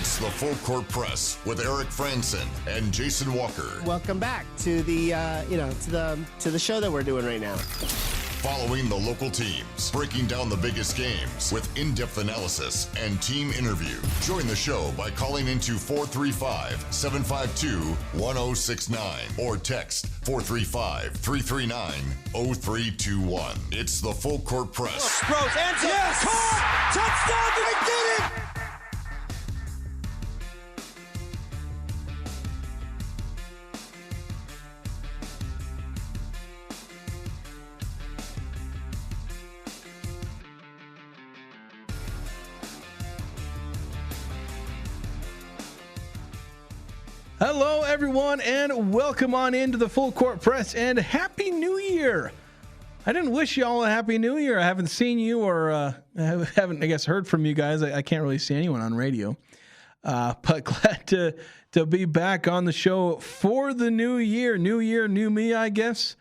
It's the Full Court Press with Eric Franson and Jason Walker. Welcome back to the to the show that we're doing right now. Following the local teams, breaking down the biggest games with in-depth analysis and team interview. Join the show by calling into 435-752-1069 or text 435-339-0321. It's the Full Court Press. Sproles, Enzo, yes! Caught! Touchdown! They did it! Hello, everyone, and welcome on into the Full Court Press, and Happy New Year! I didn't wish y'all a Happy New Year. I haven't seen you or haven't, I guess, heard from you guys. I can't really see anyone on radio. But glad to be back on the show for the new year. New year, new me, I guess.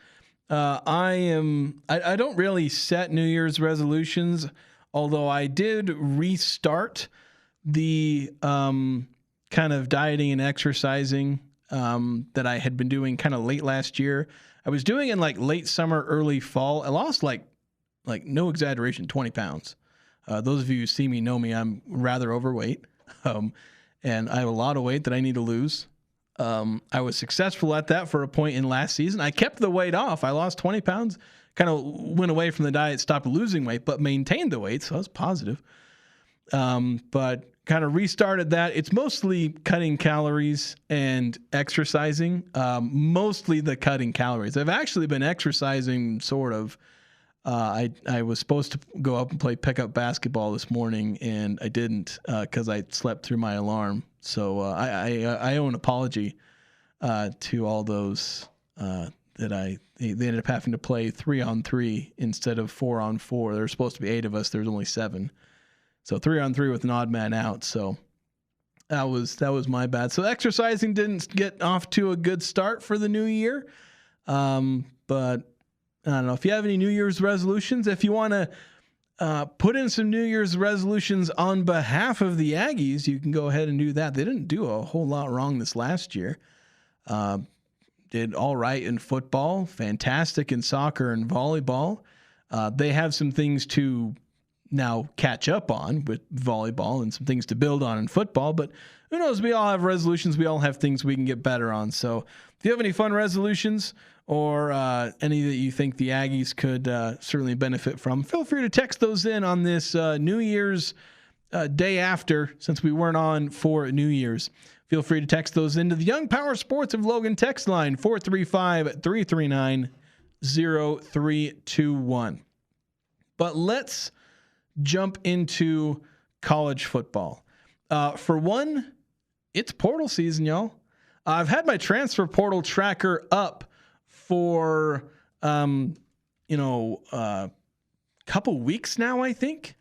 I don't really set New Year's resolutions, although I did restart the kind of dieting and exercising that I had been doing kind of late last year. I was doing in like late summer, early fall. I lost like no exaggeration, 20 pounds. Those of you who see me know me, I'm rather overweight. And I have a lot of weight that I need to lose. I was successful at that for a point in last season. I kept the weight off. I lost 20 pounds, kind of went away from the diet, stopped losing weight, but maintained the weight. So I was positive. But kind of restarted that. It's mostly cutting calories and exercising, mostly the cutting calories. I've actually been exercising sort of. I was supposed to go up and play pickup basketball this morning, and I didn't because I slept through my alarm. So I owe an apology to all those that they ended up having to play 3-on-3 instead of 4-on-4. There were supposed to be 8 of us. There's only 7. So 3-on-3 with an odd man out. So that was my bad. So exercising didn't get off to a good start for the new year. But I don't know if you have any New Year's resolutions. If you want to put in some New Year's resolutions on behalf of the Aggies, you can go ahead and do that. They didn't do a whole lot wrong this last year. Did all right in football, fantastic in soccer and volleyball. They have some things to now catch up on with volleyball and some things to build on in football, but who knows? We all have resolutions. We all have things we can get better on. So if you have any fun resolutions or any that you think the Aggies could certainly benefit from, feel free to text those in on this New Year's day after, since we weren't on for New Year's. Feel free to text those into the Young Power Sports of Logan text line, 435-339-0321. But let's jump into college football. For one, it's portal season, y'all. I've had my transfer portal tracker up for, couple weeks now, I think.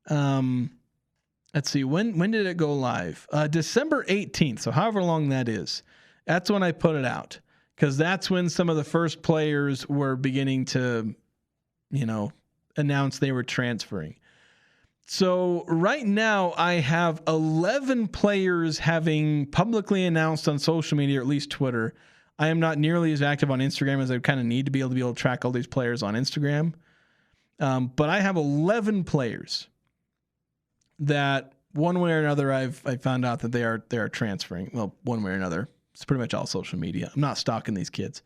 Let's see, when did it go live? December 18th. So however long that is, that's when I put it out, because that's when some of the first players were beginning to, announce they were transferring. So right now I have 11 players having publicly announced on social media, or at least Twitter. I am not nearly as active on Instagram as I kind of need to be able to track all these players on Instagram. But I have 11 players that one way or another I found out that they are transferring. Well, one way or another. It's pretty much all social media. I'm not stalking these kids.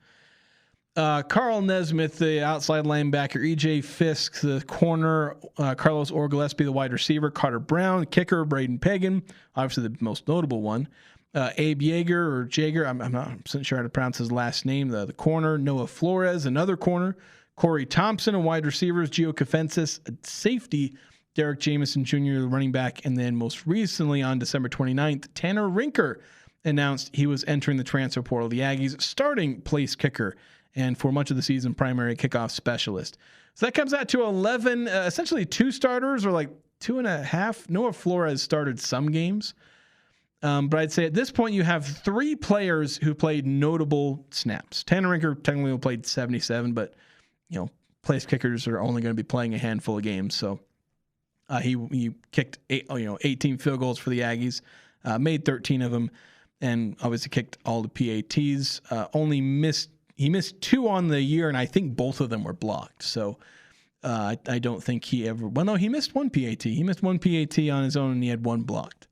Carl Nesmith, the outside linebacker, EJ Fisk, the corner, Carlos Orgillespie, the wide receiver, Carter Brown, kicker, Braden Pagan, obviously the most notable one, Abe Jaeger, I'm not sure how to pronounce his last name, the corner, Noah Flores, another corner, Corey Thompson, and wide receivers, Gio Kafensis, safety, Derek Jameson Jr., the running back, and then most recently on December 29th, Tanner Rinker announced he was entering the transfer portal. The Aggies' starting place kicker, and for much of the season, primary kickoff specialist. So that comes out to 11, essentially 2 starters, or like 2.5. Noah Flores started some games. But I'd say at this point, you have 3 players who played notable snaps. Tanner Rinker technically played 77, but, place kickers are only going to be playing a handful of games. So he kicked 18 field goals for the Aggies. made 13 of them, and obviously kicked all the PATs. He missed 2 on the year, and I think both of them were blocked. So I don't think he ever. Well, no, he missed 1 PAT. He missed 1 PAT on his own, and he had 1 blocked.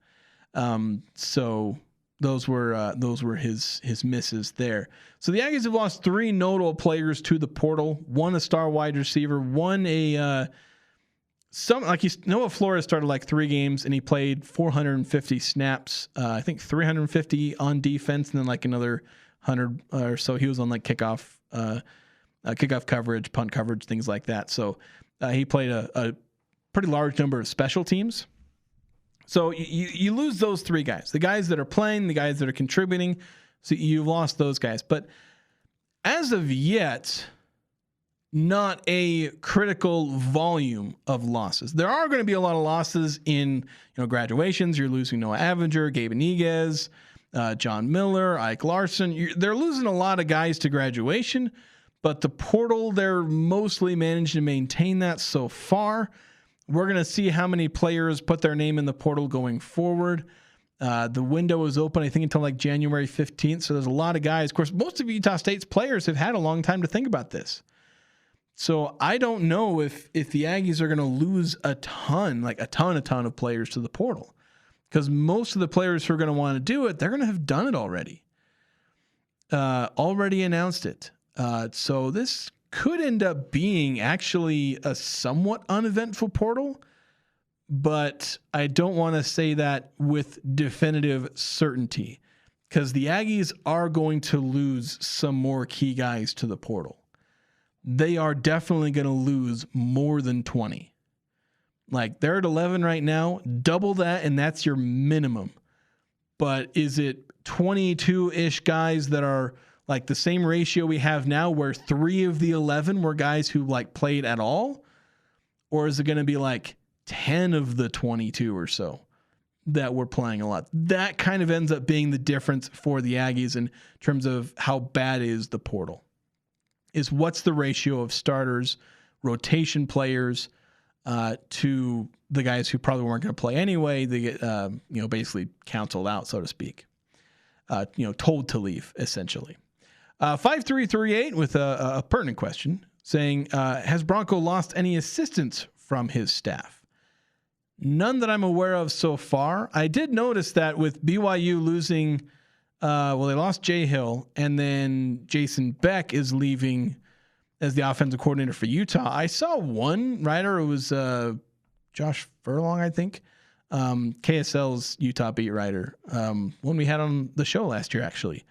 So those were his misses there. So the Aggies have lost 3 notable players to the portal. 1 a star wide receiver. 1 Noah Flores started like 3 games and he played 450 snaps. I think 350 on defense, and then like another 100 or so he was on like kickoff coverage, punt coverage, things like that. So he played a pretty large number of special teams. So you lose those 3 guys, the guys that are playing, the guys that are contributing. So you've lost those guys. But as of yet, not a critical volume of losses. There are going to be a lot of losses in graduations. You're losing Noah Avenger, Gabe Iniguez, John Miller, Ike Larson. They're losing a lot of guys to graduation, but the portal, they're mostly managed to maintain that so far. We're going to see how many players put their name in the portal going forward. The window is open, I think, until like January 15th. So there's a lot of guys. Of course, most of Utah State's players have had a long time to think about this. So I don't know if the Aggies are going to lose a ton of players to the portal, because most of the players who are going to want to do it, they're going to have done it already. Already announced it. So this could end up being actually a somewhat uneventful portal, but I don't want to say that with definitive certainty, because the Aggies are going to lose some more key guys to the portal. They are definitely going to lose more than 20. Like, they're at 11 right now, double that, and that's your minimum. But is it 22-ish guys that are like the same ratio we have now, where 3 of the 11 were guys who like played at all? Or is it going to be like 10 of the 22 or so that were playing a lot? That kind of ends up being the difference for the Aggies in terms of how bad is the portal. Is what's the ratio of starters, rotation players, to the guys who probably weren't going to play anyway. They get, basically counseled out, so to speak, told to leave, essentially. 5338 with a pertinent question saying, has Bronco lost any assistance from his staff? None that I'm aware of so far. I did notice that with BYU losing, they lost Jay Hill, and then Jason Beck is leaving as the offensive coordinator for Utah. I saw one writer. It was Josh Furlong, I think, KSL's Utah beat writer, one we had on the show last year, actually.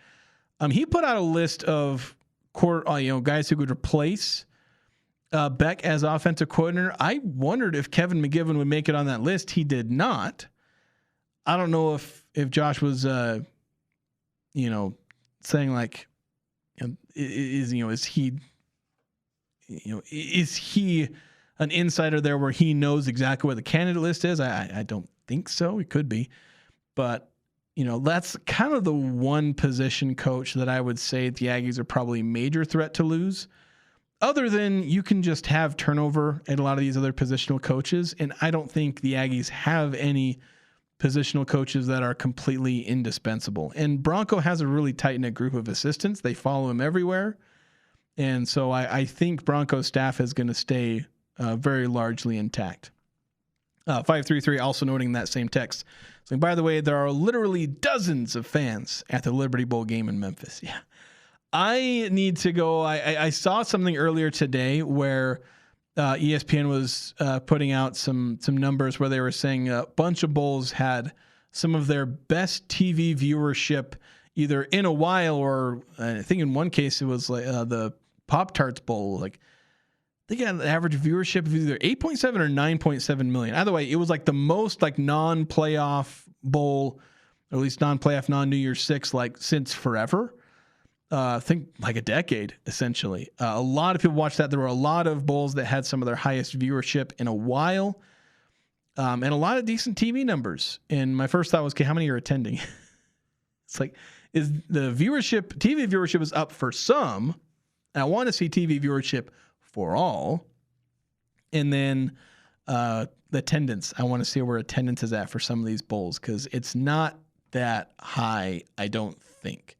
He put out a list of guys who could replace Beck as offensive coordinator. I wondered if Kevin McGivern would make it on that list. He did not. I don't know if Josh was, saying like, is he an insider there where he knows exactly what the candidate list is? I don't think so. It could be, but that's kind of the one position coach that I would say the Aggies are probably a major threat to lose. Other than you can just have turnover at a lot of these other positional coaches, and I don't think the Aggies have any positional coaches that are completely indispensable. And Bronco has a really tight-knit group of assistants. They follow him everywhere. And so I think Bronco's staff is going to stay very largely intact. 533 also noting that same text. So, by the way, there are literally dozens of fans at the Liberty Bowl game in Memphis. Yeah. I need to go. I saw something earlier today where ESPN was putting out some numbers where they were saying a bunch of bowls had some of their best TV viewership either in a while, or I think in one case it was like the Pop-Tarts Bowl. Like, they got an average viewership of either 8.7 or 9.7 million. Either way, it was like the most like non-playoff bowl, or at least non-playoff, non-New Year's Six, like since forever. I think like a decade, essentially. A lot of people watched that. There were a lot of bowls that had some of their highest viewership in a while, and a lot of decent TV numbers. And my first thought was, okay, how many are attending? It's like, is the viewership, TV viewership is up for some. And I want to see TV viewership for all. And then the attendance. I want to see where attendance is at for some of these bowls, because it's not that high, I don't think.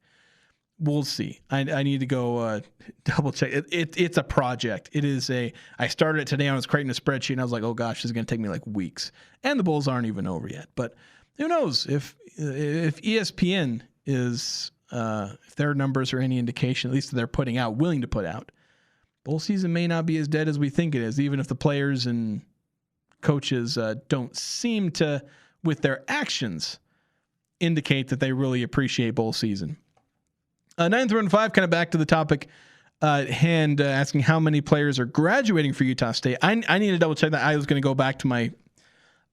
We'll see. I need to go double check. It's a project. I started it today. I was creating a spreadsheet and I was like, oh gosh, this is going to take me like weeks. And the Bulls aren't even over yet. But who knows if ESPN is, if their numbers are any indication, at least they're willing to put out, bowl season may not be as dead as we think it is, even if the players and coaches don't seem to, with their actions, indicate that they really appreciate bowl season. 9-5, kind of back to the topic at hand, asking how many players are graduating for Utah State. I need to double check that. I was going to go back to my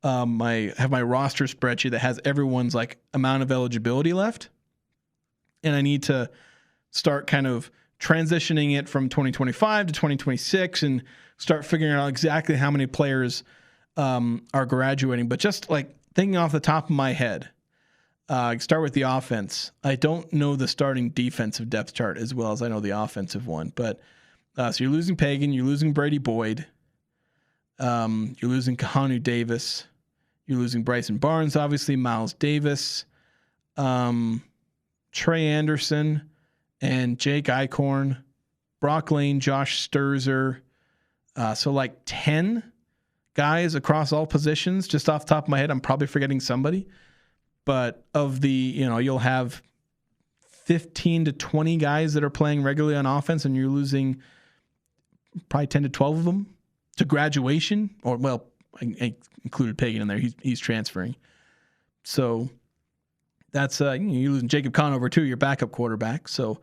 roster spreadsheet that has everyone's like amount of eligibility left, and I need to start kind of transitioning it from 2025 to 2026 and start figuring out exactly how many players are graduating. But just like thinking off the top of my head, start with the offense. I don't know the starting defensive depth chart as well as I know the offensive one, but so you're losing Pagan, you're losing Brady Boyd, you're losing Kahanu Davis, you're losing Bryson Barnes, obviously Miles Davis, Trey Anderson, and Jake Eichhorn, Brock Lane, Josh Sturzer. So like 10 guys across all positions. Just off the top of my head, I'm probably forgetting somebody. But of the, you'll have 15 to 20 guys that are playing regularly on offense, and you're losing probably 10 to 12 of them to graduation. Or, well, I included Pagan in there. He's transferring. So that's you're losing Jacob Conover too, your backup quarterback. So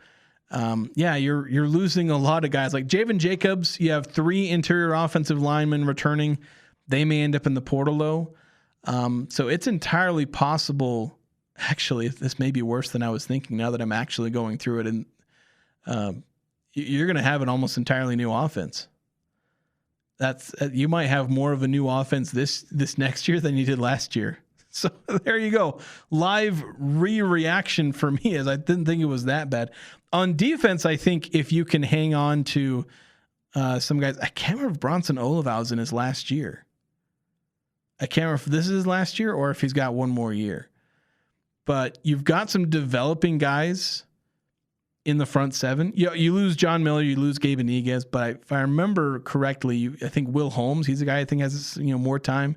you're losing a lot of guys like Javen Jacobs. You have 3 interior offensive linemen returning. They may end up in the portal though. So it's entirely possible. Actually, this may be worse than I was thinking now that I'm actually going through it. And you're going to have an almost entirely new offense. You might have more of a new offense this next year than you did last year. So there you go. Live reaction for me, as I didn't think it was that bad. On defense, I think if you can hang on to some guys, I can't remember if Bronson Olivau's in his last year. I can't remember if this is his last year or if he's got one more year. But you've got some developing guys in the front 7. You lose John Miller, you lose Gabe Iniguez, but if I remember correctly, I think Will Holmes, he's a guy I think has more time.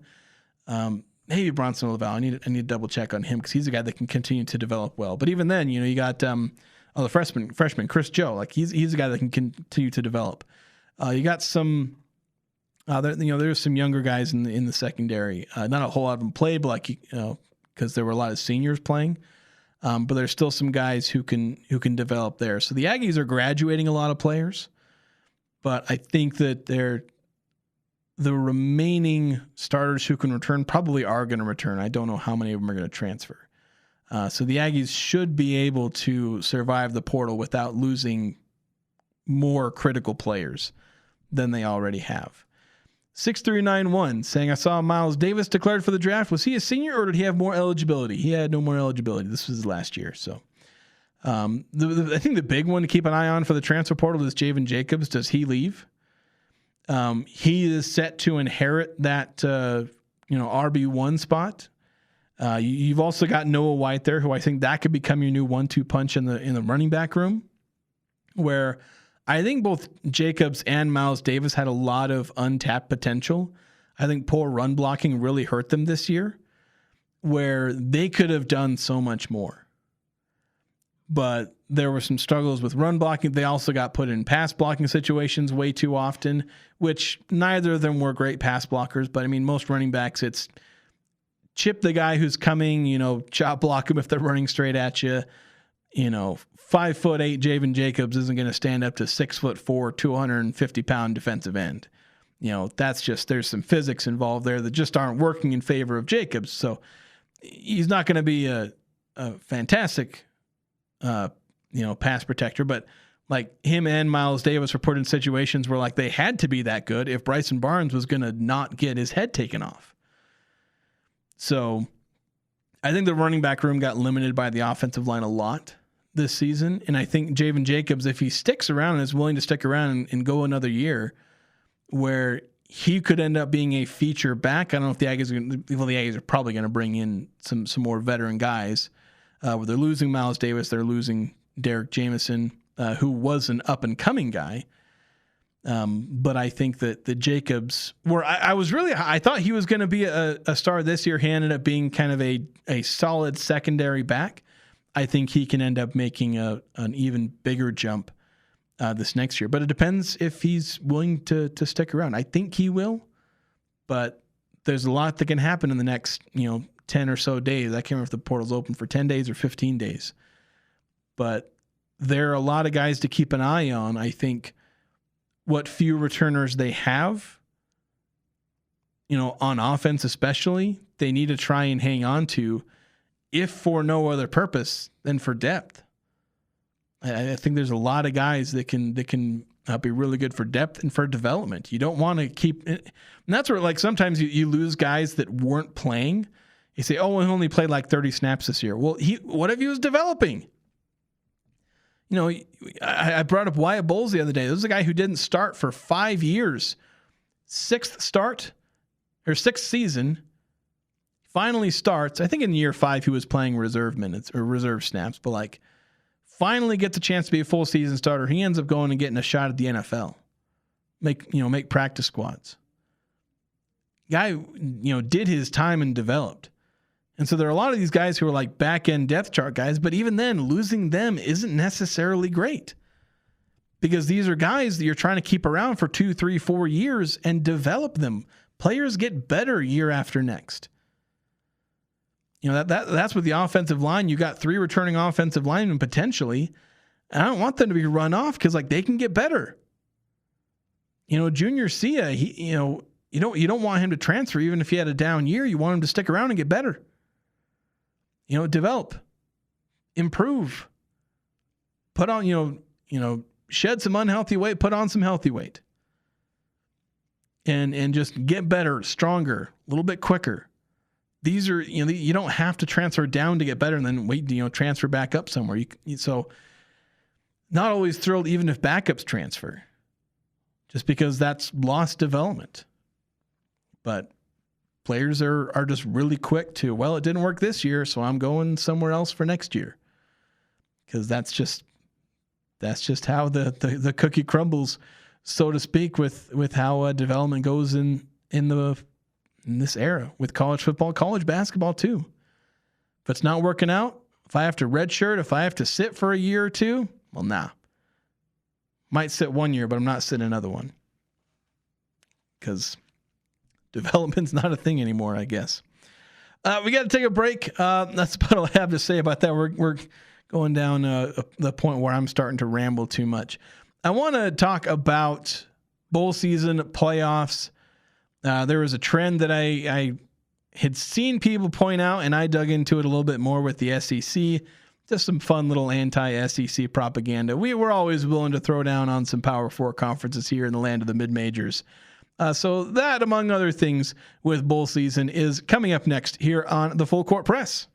Maybe Bronson Olivau. I need to double check on him because he's a guy that can continue to develop well. But even then, you got the freshman Chris Joe. Like he's a guy that can continue to develop. You got some. There's some younger guys in the secondary. Not a whole lot of them played, but because there were a lot of seniors playing. But there's still some guys who can develop there. So the Aggies are graduating a lot of players, but I think that the remaining starters who can return probably are going to return. I don't know how many of them are going to transfer. So the Aggies should be able to survive the portal without losing more critical players than they already have. 6391 saying, I saw Miles Davis declared for the draft. Was he a senior or did he have more eligibility? He had no more eligibility. This was his last year. So I think the big one to keep an eye on for the transfer portal is Javen Jacobs. Does he leave? He is set to inherit that RB1 spot. You've also got Noah White there, who I think that could become your new 1-2 punch in the running back room, where I think both Jacobs and Miles Davis had a lot of untapped potential. I think poor run blocking really hurt them this year, where they could have done so much more. But there were some struggles with run blocking. They also got put in pass blocking situations way too often, which neither of them were great pass blockers. But I mean, most running backs, it's chip the guy who's coming, chop block him if they're running straight at you. 5'8" Javen Jacobs isn't going to stand up to 6'4", 250-pound defensive end. That's just, there's some physics involved there that just aren't working in favor of Jacobs. So he's not going to be a fantastic, pass protector, but like him and Miles Davis were put in situations where like they had to be that good if Bryson Barnes was going to not get his head taken off. So I think the running back room got limited by the offensive line a lot this season. And I think Javen Jacobs, if he sticks around and is willing to stick around and go another year, where he could end up being a feature back. I don't know if the Aggies are probably going to bring in some more veteran guys. where they're losing Miles Davis, they're losing Derek Jameson, who was an up-and-coming guy. But I think that the Jacobs, where I thought he was going to be a star this year. He ended up being kind of a solid secondary back. I think he can end up making an even bigger jump this next year. But it depends if he's willing to stick around. I think he will, but there's a lot that can happen in the next 10 or so days. I can't remember if the portal's open for 10 days or 15 days. But there are a lot of guys to keep an eye on. I think what few returners they have, on offense especially, they need to try and hang on to, if for no other purpose than for depth. I think there's a lot of guys that can be really good for depth and for development. You don't want to keep, and that's where like sometimes you lose guys that weren't playing. You say, oh, he only played like 30 snaps this year. Well, what if he was developing? I brought up Wyatt Bowles the other day. This is a guy who didn't start for 5 years. Sixth season, finally starts. I think in year 5 he was playing reserve minutes or reserve snaps, but like finally gets a chance to be a full season starter. He ends up going and getting a shot at the NFL. Make practice squads. Guy, did his time and developed. And so there are a lot of these guys who are like back-end depth chart guys, but even then, losing them isn't necessarily great because these are guys that you're trying to keep around for 2, 3, 4 years and develop them. Players get better year after next. That's with the offensive line. You got 3 returning offensive linemen potentially. And I don't want them to be run off because like they can get better. Junior Sia, you don't want him to transfer even if he had a down year. You want him to stick around and get better. Develop, improve, put on, shed some unhealthy weight, put on some healthy weight, and just get better, stronger, a little bit quicker. These are, you don't have to transfer down to get better and then wait, transfer back up somewhere. So not always thrilled even if backups transfer, just because that's lost development. But players are just really quick to, well, it didn't work this year, so I'm going somewhere else for next year. Because that's just how the cookie crumbles, so to speak, with how development goes in this era with college football, college basketball too. If it's not working out, if I have to redshirt, if I have to sit for a year or two, well, nah. Might sit 1 year, but I'm not sitting another one. Because development's not a thing anymore, I guess. We got to take a break. That's about all I have to say about that. We're going down the point where I'm starting to ramble too much. I want to talk about bowl season, playoffs. There was a trend that I had seen people point out, and I dug into it a little bit more with the SEC. Just some fun little anti-SEC propaganda. We were always willing to throw down on some Power 4 conferences here in the land of the mid-majors. So that, among other things, with bowl season is coming up next here on the Full Court Press.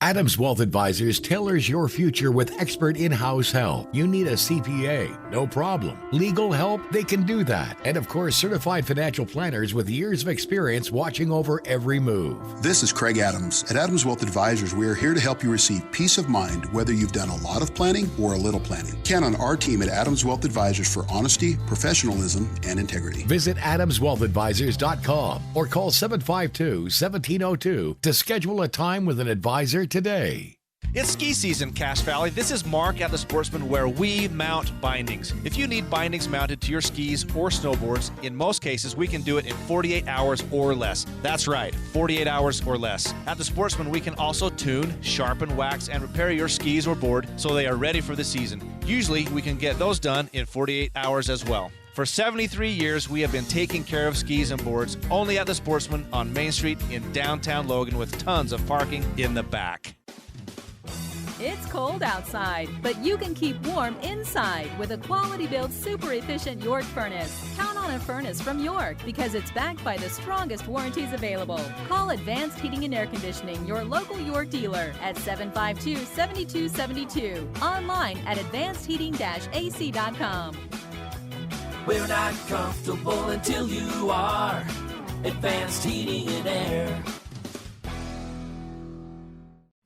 Adams Wealth Advisors tailors your future with expert in-house help. You need a CPA? No problem. Legal help? They can do that. And of course, certified financial planners with years of experience watching over every move. This is Craig Adams. At Adams Wealth Advisors, we are here to help you receive peace of mind whether you've done a lot of planning or a little planning. Count on our team at Adams Wealth Advisors for honesty, professionalism, and integrity. Visit AdamsWealthAdvisors.com or call 752-1702 to schedule a time with an advisor today. It's ski season, Cache Valley. This is Mark at The Sportsman, where we mount bindings. If you need bindings mounted to your skis or snowboards, in most cases, we can do it in 48 hours or less. That's right, 48 hours or less. At The Sportsman, we can also tune, sharpen, wax, and repair your skis or board so they are ready for the season. Usually, we can get those done in 48 hours as well. For 73 years, we have been taking care of skis and boards only at The Sportsman on Main Street in downtown Logan with tons of parking in the back. It's cold outside, but you can keep warm inside with a quality-built, super-efficient York furnace. Count on a furnace from York because it's backed by the strongest warranties available. Call Advanced Heating and Air Conditioning, your local York dealer, at 752-7272. Online at advancedheating-ac.com. We're not comfortable until you are. Advanced Heating and Air.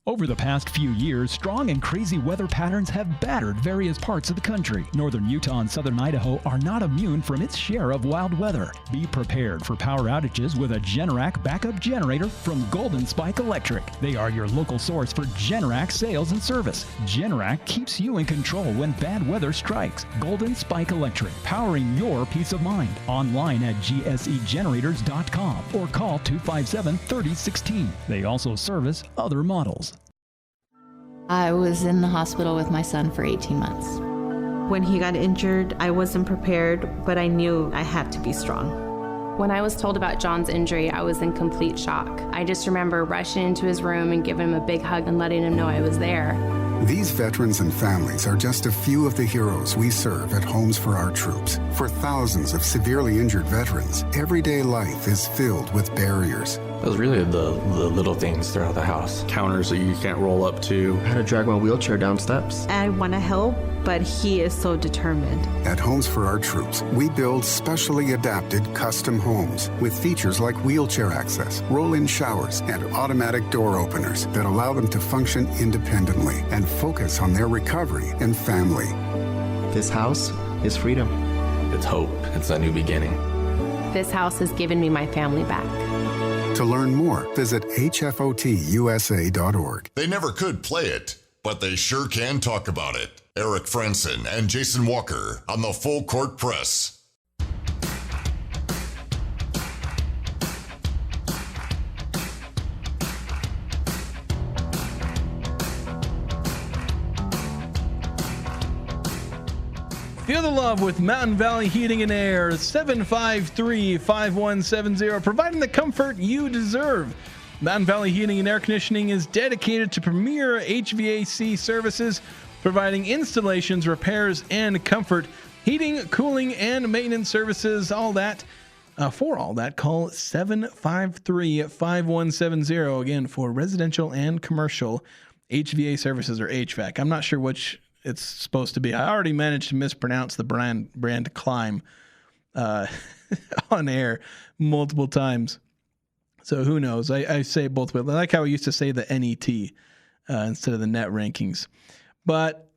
Over the past few years, strong and crazy weather patterns have battered various parts of the country. Northern Utah and southern Idaho are not immune from its share of wild weather. Be prepared for power outages with a Generac backup generator from Golden Spike Electric. They are your local source for Generac sales and service. Generac keeps you in control when bad weather strikes. Golden Spike Electric, powering your peace of mind. Online at gsegenerators.com or call 257-3016. They also service other models. I was in the hospital with my son for 18 months. When he got injured, I wasn't prepared, but I knew I had to be strong. When I was told about John's injury, I was in complete shock. I just remember rushing into his room and giving him a big hug and letting him know I was there. These veterans and families are just a few of the heroes we serve at Homes for Our Troops. For thousands of severely injured veterans, everyday life is filled with barriers. It was really the little things throughout the house. Counters that you can't roll up to. How to drag my wheelchair down steps. I want to help, but he is so determined. At Homes for Our Troops, we build specially adapted custom homes with features like wheelchair access, roll-in showers, and automatic door openers that allow them to function independently and focus on their recovery and family. This house is freedom. It's hope. It's a new beginning. This house has given me my family back. To learn more, visit hfotusa.org. They never could play it, but they sure can talk about it. Eric Franson and Jason Walker on the Full Court Press. Feel the love with Mountain Valley Heating and Air, 753-5170, providing the comfort you deserve. Mountain Valley Heating and Air Conditioning is dedicated to premier HVAC services, providing installations, repairs, and comfort, heating, cooling, and maintenance services, all that. For all that, call 753-5170, again, for residential and commercial HVAC services or HVAC. I'm not sure which it's supposed to be. I already managed to mispronounce the brand Climb on air multiple times. So who knows? I say it both ways. I like how I used to say the NET instead of the net rankings. But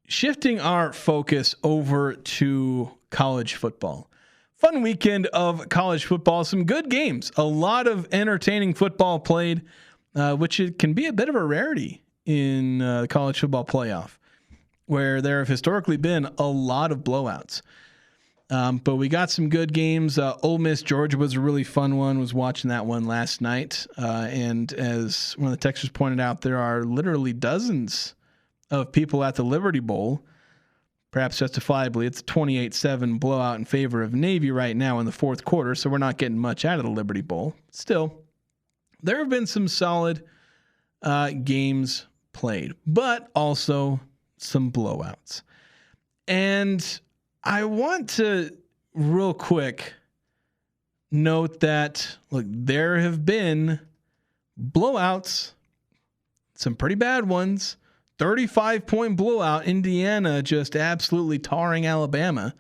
shifting our focus over to college football. Fun weekend of college football. Some good games. A lot of entertaining football played, which it can be a bit of a rarity in the college football playoff, where there have historically been a lot of blowouts. But we got some good games. Ole Miss, Georgia was a really fun one. Was watching that one last night. And as one of the texters pointed out, there are literally dozens of people at the Liberty Bowl. Perhaps justifiably, it's a 28-7 blowout in favor of Navy right now in the fourth quarter, so we're not getting much out of the Liberty Bowl. Still, there have been some solid games played, but also some blowouts. And I want to real quick note that, look, there have been blowouts, some pretty bad ones. 35-point blowout, Indiana just absolutely tarring Alabama.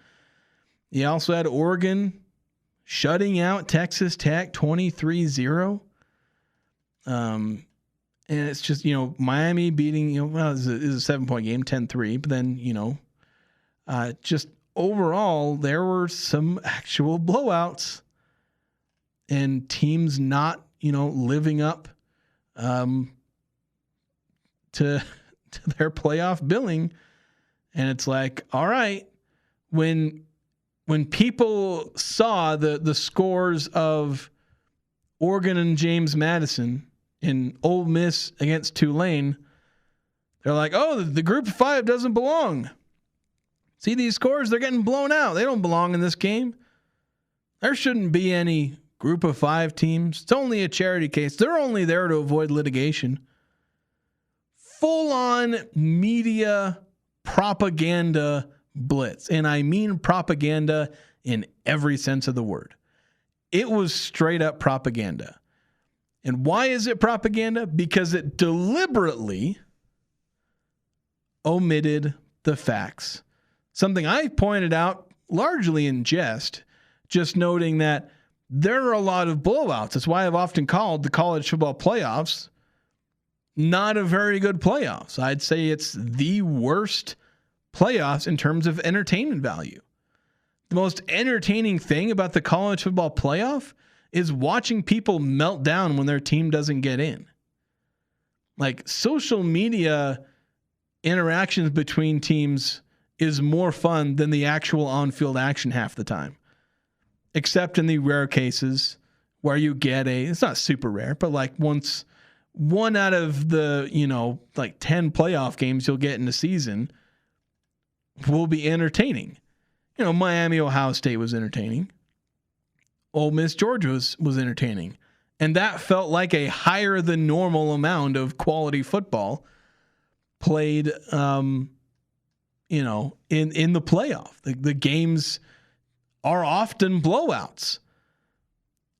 You also had Oregon shutting out Texas Tech 23-0. And it's just, Miami beating, it was a 7-point game, 10-3. But then, just overall, there were some actual blowouts and teams not, living up to their playoff billing. And it's like, all right, when people saw the scores of Oregon and James Madison in Ole Miss against Tulane, they're like, oh, the group of five doesn't belong. See these scores? They're getting blown out. They don't belong in this game. There shouldn't be any group of five teams. It's only a charity case. They're only there to avoid litigation. Full-on media propaganda blitz. And I mean propaganda in every sense of the word. It was straight up propaganda. And why is it propaganda? Because it deliberately omitted the facts. Something I pointed out largely in jest, just noting that there are a lot of blowouts. That's why I've often called the college football playoffs not a very good playoffs. I'd say it's the worst playoffs in terms of entertainment value. The most entertaining thing about the college football playoff is watching people melt down when their team doesn't get in. Like, social media interactions between teams is more fun than the actual on-field action half the time. Except in the rare cases where you get it's not super rare, but like once one out of the, 10 playoff games you'll get in a season will be entertaining. Miami, Ohio State was entertaining. Ole Miss, Georgia was entertaining. And that felt like a higher than normal amount of quality football played, in the playoff. The games are often blowouts.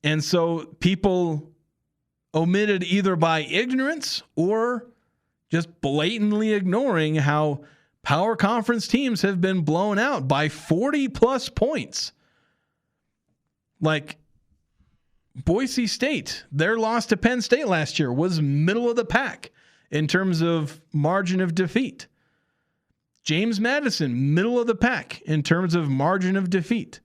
And so people omitted either by ignorance or just blatantly ignoring how power conference teams have been blown out by 40 plus points. Like Boise State, their loss to Penn State last year was middle of the pack in terms of margin of defeat. James Madison, middle of the pack in terms of margin of defeat.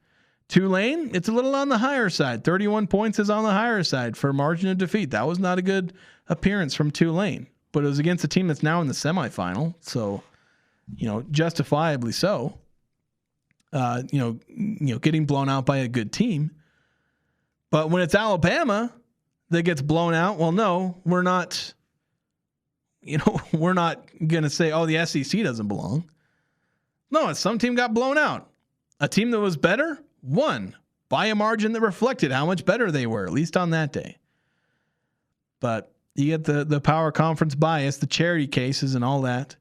Tulane, it's a little on the higher side. 31 points is on the higher side for margin of defeat. That was not a good appearance from Tulane, but it was against a team that's now in the semifinal. So, justifiably so. Getting blown out by a good team. But when it's Alabama that gets blown out, well, no, we're not going to say, oh, the SEC doesn't belong. No, some team got blown out. A team that was better won by a margin that reflected how much better they were, at least on that day. But you get the power conference bias, the charity cases and all that.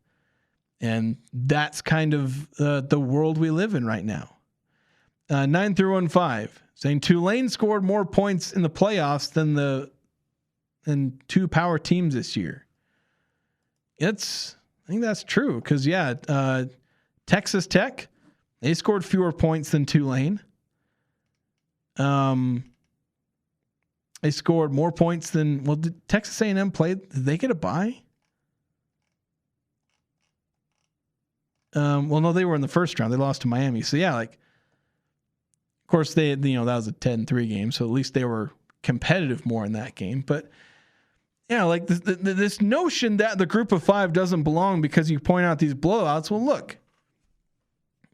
And that's kind of the world we live in right now. 9-15 saying Tulane scored more points in the playoffs than two power teams this year. I think that's true because Texas Tech, they scored fewer points than Tulane. They scored more points than did Texas A&M play? Did they get a bye? No, they were in the first round. They lost to Miami. So of course that was a 10-3 game. So at least they were competitive more in that game. But this notion that the group of five doesn't belong because you point out these blowouts. Well, look,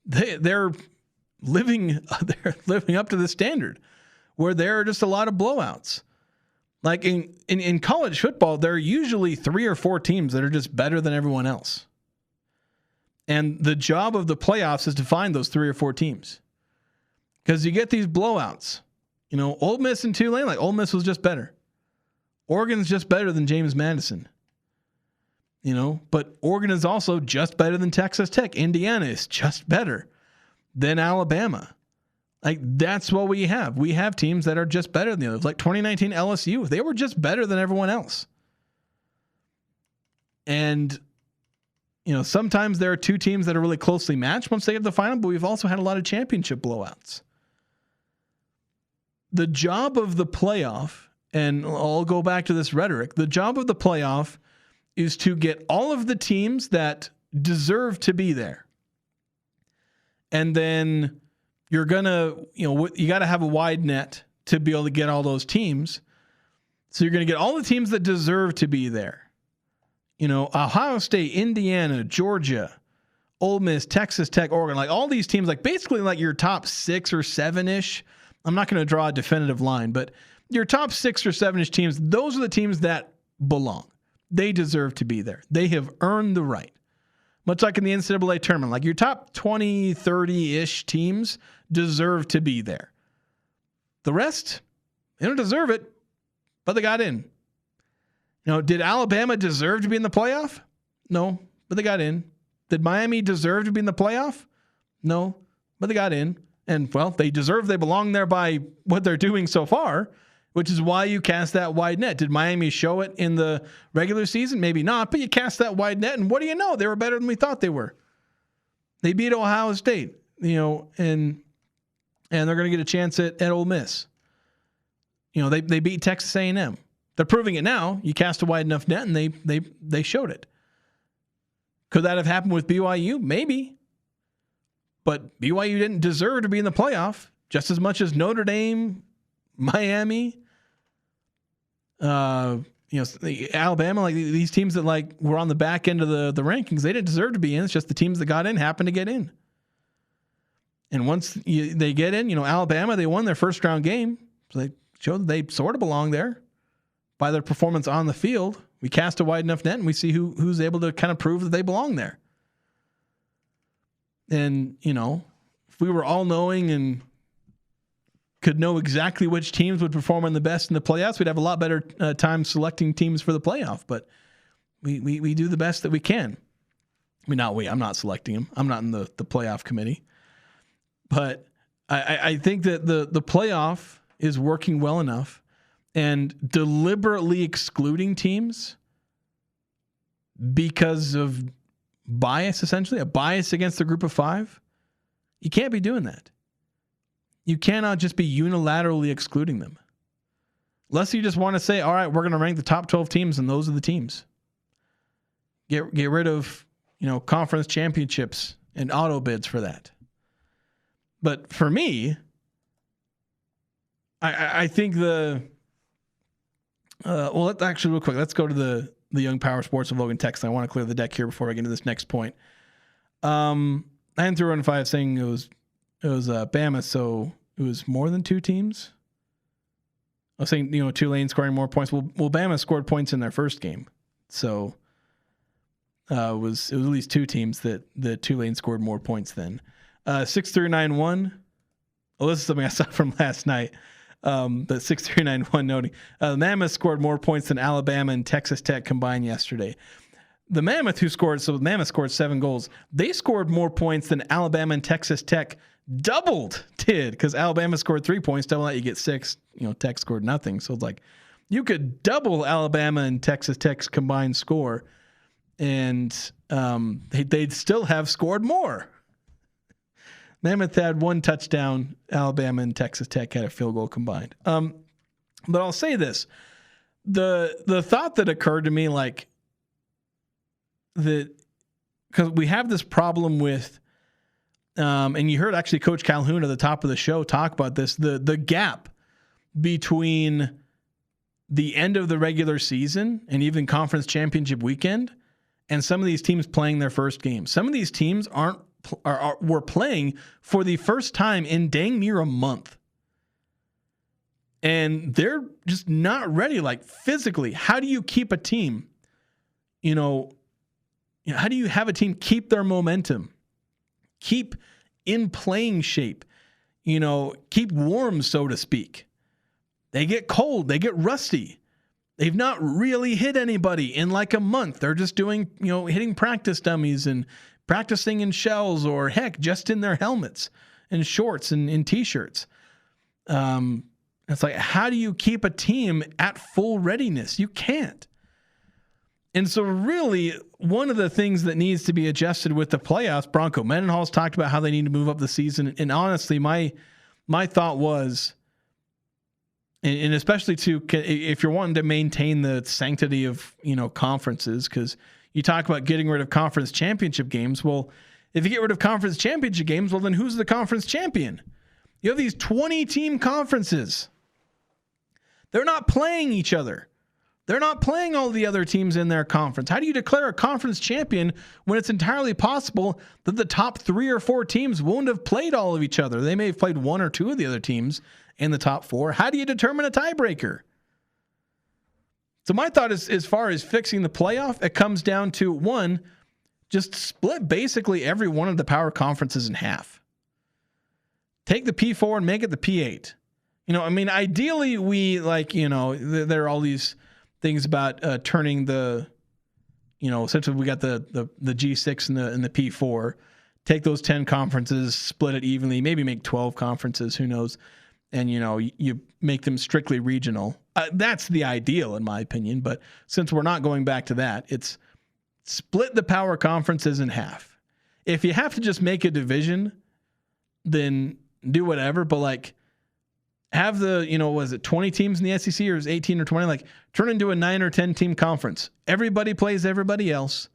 they're living up to the standard where there are just a lot of blowouts. Like in college football, there are usually 3 or 4 teams that are just better than everyone else. And the job of the playoffs is to find those 3 or 4 teams. Because you get these blowouts. Ole Miss and Tulane, like Ole Miss was just better. Oregon's just better than James Madison. But Oregon is also just better than Texas Tech. Indiana is just better than Alabama. Like, that's what we have. We have teams that are just better than the others. Like 2019 LSU, they were just better than everyone else. And, sometimes there are 2 teams that are really closely matched once they get to the final, but we've also had a lot of championship blowouts. The job of the playoff, and I'll go back to this rhetoric, the job of the playoff is to get all of the teams that deserve to be there. And then you're going to, you got to have a wide net to be able to get all those teams. So you're going to get all the teams that deserve to be there. Ohio State, Indiana, Georgia, Ole Miss, Texas Tech, Oregon, like all these teams, like basically like your top 6 or 7-ish. I'm not going to draw a definitive line, but your top 6 or 7-ish teams, those are the teams that belong. They deserve to be there. They have earned the right. Much like in the NCAA tournament, like your top 20, 30-ish teams deserve to be there. The rest, they don't deserve it, but they got in. Did Alabama deserve to be in the playoff? No, but they got in. Did Miami deserve to be in the playoff? No, but they got in. And, they belong there by what they're doing so far, which is why you cast that wide net. Did Miami show it in the regular season? Maybe not, but you cast that wide net, and what do you know? They were better than we thought they were. They beat Ohio State, and they're going to get a chance at Ole Miss. They beat Texas A&M. They're proving it now. You cast a wide enough net, and they showed it. Could that have happened with BYU? Maybe. But BYU didn't deserve to be in the playoff just as much as Notre Dame, Miami, Alabama, like these teams that like were on the back end of the rankings. They didn't deserve to be in. It's just the teams that got in happened to get in. And once they get in, Alabama, they won their first round game. So they showed that they sort of belong there by their performance on the field. We cast a wide enough net and we see who's able to kind of prove that they belong there. And, if we were all knowing and could know exactly which teams would perform in the best in the playoffs, we'd have a lot better time selecting teams for the playoff. But we do the best that we can. I mean, not we. I'm not selecting them. I'm not in the playoff committee. But I think that the playoff is working well enough, and deliberately excluding teams because of bias, essentially, a bias against the group of five, you can't be doing that. You cannot just be unilaterally excluding them. Unless you just want to say, all right, we're going to rank the top 12 teams, and those are the teams. Get rid of, conference championships and auto bids for that. But for me, I think real quick, let's go to the Young Power Sports of Logan text. I want to clear the deck here before I get into this next point. 9-3-1-5 saying it was Bama, so it was more than two teams. I was saying, Tulane scoring more points. Well, Bama scored points in their first game, so it was at least two teams that Tulane scored more points than. 6391. Well, this is something I saw from last night. But 6391 noting the Mammoth scored more points than Alabama and Texas Tech combined yesterday. The Mammoth scored 7 goals. They scored more points than Alabama and Texas Tech doubled did, because Alabama scored 3 points. Double that, you get 6. Tech scored nothing. So it's like you could double Alabama and Texas Tech's combined score, and they'd still have scored more. Mammoth had 1 touchdown. Alabama and Texas Tech had a field goal combined. But I'll say this: the thought that occurred to me, like that, because we have this problem with, and you heard actually Coach Calhoun at the top of the show talk about this, the gap between the end of the regular season and even conference championship weekend and some of these teams playing their first game. Some of these teams were playing for the first time in dang near a month. And they're just not ready, like physically. How do you keep a team, how do you have a team keep their momentum, keep in playing shape, keep warm, so to speak? They get cold, they get rusty. They've not really hit anybody in like a month. They're just doing, hitting practice dummies and practicing in shells, or heck, just in their helmets and shorts and in t-shirts. It's like, how do you keep a team at full readiness? You can't. And so really, one of the things that needs to be adjusted with the playoffs, Bronco Mendenhall's talked about how they need to move up the season. And honestly, my thought was, and especially if you're wanting to maintain the sanctity of, conferences, because you talk about getting rid of conference championship games. Well, if you get rid of conference championship games, well, then who's the conference champion? You have these 20-team conferences. They're not playing each other. They're not playing all the other teams in their conference. How do you declare a conference champion when it's entirely possible that the top 3 or 4 teams won't have played all of each other? They may have played 1 or 2 of the other teams in the top 4. How do you determine a tiebreaker? So my thought is, as far as fixing the playoff, it comes down to, 1, just split basically every one of the power conferences in half. Take the P4 and make it the P8. Ideally we there are all these things about turning the, essentially we got the G6 and the P4. Take those 10 conferences, split it evenly, maybe make 12 conferences, who knows? And, you make them strictly regional. That's the ideal, in my opinion. But since we're not going back to that, it's split the power conferences in half. If you have to just make a division, then do whatever. But Have the, was it 20 teams in the SEC or is it 18 or 20? Like, turn into a 9 or 10 team conference. Everybody plays everybody else.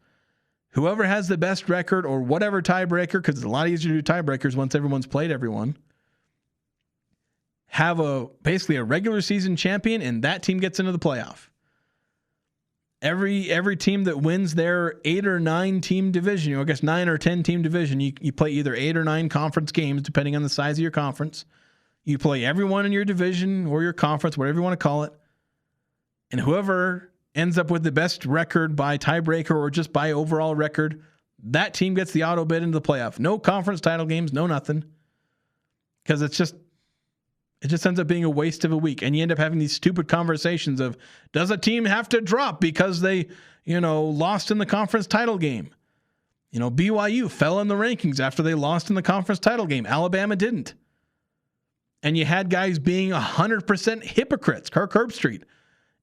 Whoever has the best record or whatever tiebreaker, because it's a lot easier to do tiebreakers once everyone's played everyone, have basically a regular season champion, and that team gets into the playoff. Every team that wins their 8 or 9 team division, I guess 9 or 10 team division, you play either 8 or 9 conference games, depending on the size of your conference. You play everyone in your division or your conference, whatever you want to call it. And whoever ends up with the best record by tiebreaker or just by overall record, that team gets the auto bid into the playoff. No conference title games, no nothing. Because it just ends up being a waste of a week. And you end up having these stupid conversations of, does a team have to drop because they, lost in the conference title game? BYU fell in the rankings after they lost in the conference title game. Alabama didn't. And you had guys being 100% hypocrites, Kirk Herbstreit,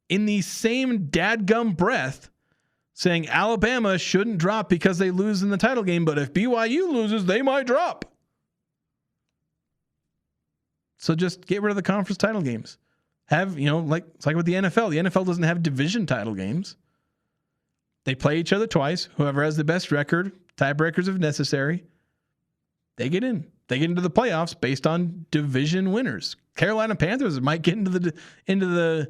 in the same dadgum breath saying Alabama shouldn't drop because they lose in the title game, but if BYU loses, they might drop. So just get rid of the conference title games. Have, it's like with the NFL. The NFL doesn't have division title games. They play each other twice. Whoever has the best record, tiebreakers if necessary, they get in. They get into the playoffs based on division winners. Carolina Panthers might get into the.